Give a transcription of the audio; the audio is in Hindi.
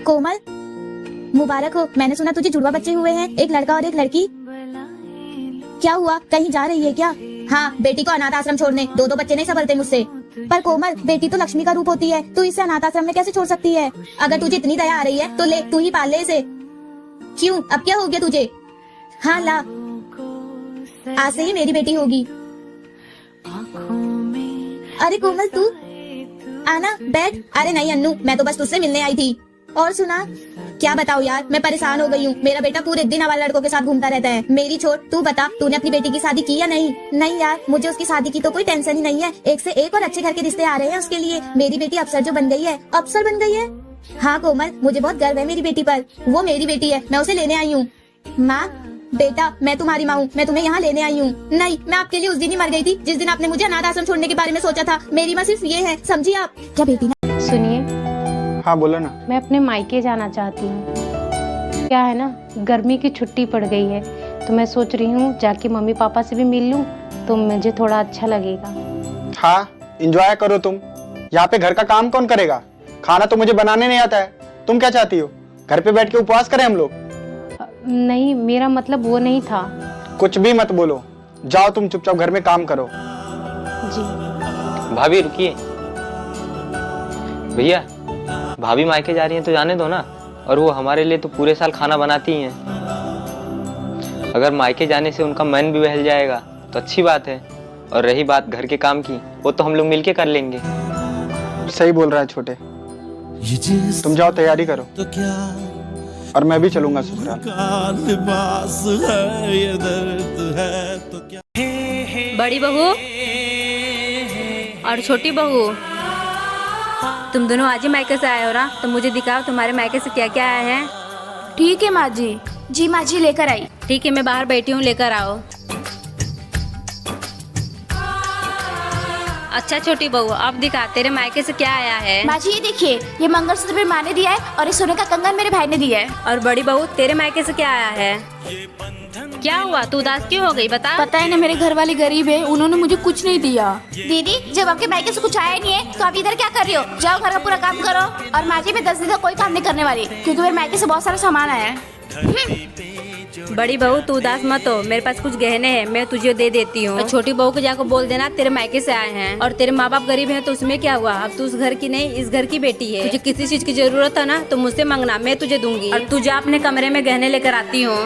कोमल, मुबारक हो। मैंने सुना तुझे जुड़वा बच्चे हुए हैं, एक लड़का और एक लड़की। क्या हुआ, कहीं जा रही है क्या? हाँ, बेटी को अनाथ आश्रम छोड़ने। दो बच्चे नहीं संभलते मुझसे। पर कोमल, बेटी तो लक्ष्मी का रूप होती है, तू इसे अनाथ आश्रम में कैसे छोड़ सकती है? अगर तुझे इतनी दया आ रही है तो ले, तू ही पाल ले इसे। क्यों, अब क्या हो गया तुझे? हाँ ला, आज से ही मेरी बेटी होगी। अरे कोमल, तू आना, बैठ। अरे नहीं अन्नू, मैं तो बस तुझसे मिलने आई थी। और सुना? क्या बताऊँ यार, मैं परेशान हो गई हूँ। मेरा बेटा पूरे दिन आवारा लड़कों के साथ घूमता रहता है। मेरी छोड़, तू बता, तूने अपनी बेटी की शादी की या नहीं? नहीं यार, मुझे उसकी शादी की तो कोई टेंशन ही नहीं है। एक से एक और अच्छे घर के रिश्ते आ रहे हैं उसके लिए। मेरी बेटी अफसर जो बन गई है। अफसर बन गई है? हाँ कोमल, मुझे बहुत गर्व है मेरी बेटी पर। वो मेरी बेटी है, मैं उसे लेने आई हूँ। माँ, बेटा, मैं तुम्हारी माँ हूँ, मैं तुम्हें यहाँ लेने आई हूँ। नहीं, मैं आपके लिए उस दिन ही मर गई थी जिस दिन आपने मुझे अनाथ आश्रम छोड़ने के बारे में सोचा था। मेरी माँ सिर्फ ये है, समझिए आप। क्या बेटी ना? सुनिए। हाँ बोलो ना। मैं अपने मायके जाना चाहती हूँ। क्या है ना, गर्मी की छुट्टी पड़ गई है तो मैं सोच रही हूँ जाके मम्मी पापा से भी मिल लूँ तो मुझे थोड़ा अच्छा लगेगा। हाँ, एंजॉय करो तुम। यहाँ पे घर का काम कौन करेगा? खाना तो मुझे बनाने नहीं आता है। तुम क्या चाहती हो, घर पे बैठ के उपवास करें हम लोग? नहीं, मेरा मतलब वो नहीं था। कुछ भी मत बोलो, जाओ तुम चुपचाप घर में काम करो। जी। भाभी रुकिए। भैया, भाभी मायके जा रही हैं तो जाने दो ना। और वो हमारे लिए तो पूरे साल खाना बनाती हैं। अगर मायके जाने से उनका मन भी बहल जाएगा तो अच्छी बात है। और रही बात घर के काम की, वो तो हम लोग मिलके कर लेंगे। सही बोल रहा है छोटे। तुम जाओ, तैयारी करो। तो क्या और मैं भी चलूंगा ससुराल। लिबास है, ये दर्द है तो क्या। बड़ी बहू और छोटी बहू, तुम दोनों आज ही मायके से आए हो ना? तो मुझे दिखाओ तुम्हारे मायके से क्या क्या आया है। ठीक है माँ जी। जी माँ जी, लेकर आई। ठीक है, मैं बाहर बैठी हूँ, लेकर आओ। अच्छा छोटी बहू, अब दिखा तेरे मायके से क्या आया है। माँ जी ये देखिए, ये मंगलसूत्र मेरी माँ ने दिया है और ये सोने का कंगन मेरे भाई ने दिया है। और बड़ी बहू, तेरे मायके से क्या आया है? क्या हुआ, तू उदास क्यों हो गई, बता। पता है ना, मेरे घर वाले गरीब है, उन्होंने मुझे कुछ नहीं दिया। दीदी, जब आपके मायके से कुछ आया नहीं है तो आप इधर क्या कर रही हो? जाओ घर का पूरा काम करो। और माँ जी, मैं 10 दिन तक कोई काम नहीं करने वाली क्योंकि मेरे मायके से बहुत सारा सामान आया है। बड़ी बहू तू उदास मत हो, मेरे पास कुछ गहने हैं, मैं तुझे दे देती हूँ। और छोटी बहू को जाकर बोल देना तेरे मायके से आए हैं। और तेरे माँ बाप गरीब हैं तो उसमें क्या हुआ, अब तू उस घर की नहीं इस घर की बेटी है। तुझे किसी चीज की जरूरत है ना तो मुझसे मांगना, मैं तुझे दूंगी। और तू जा अपने कमरे में गहने लेकर आती हूँ।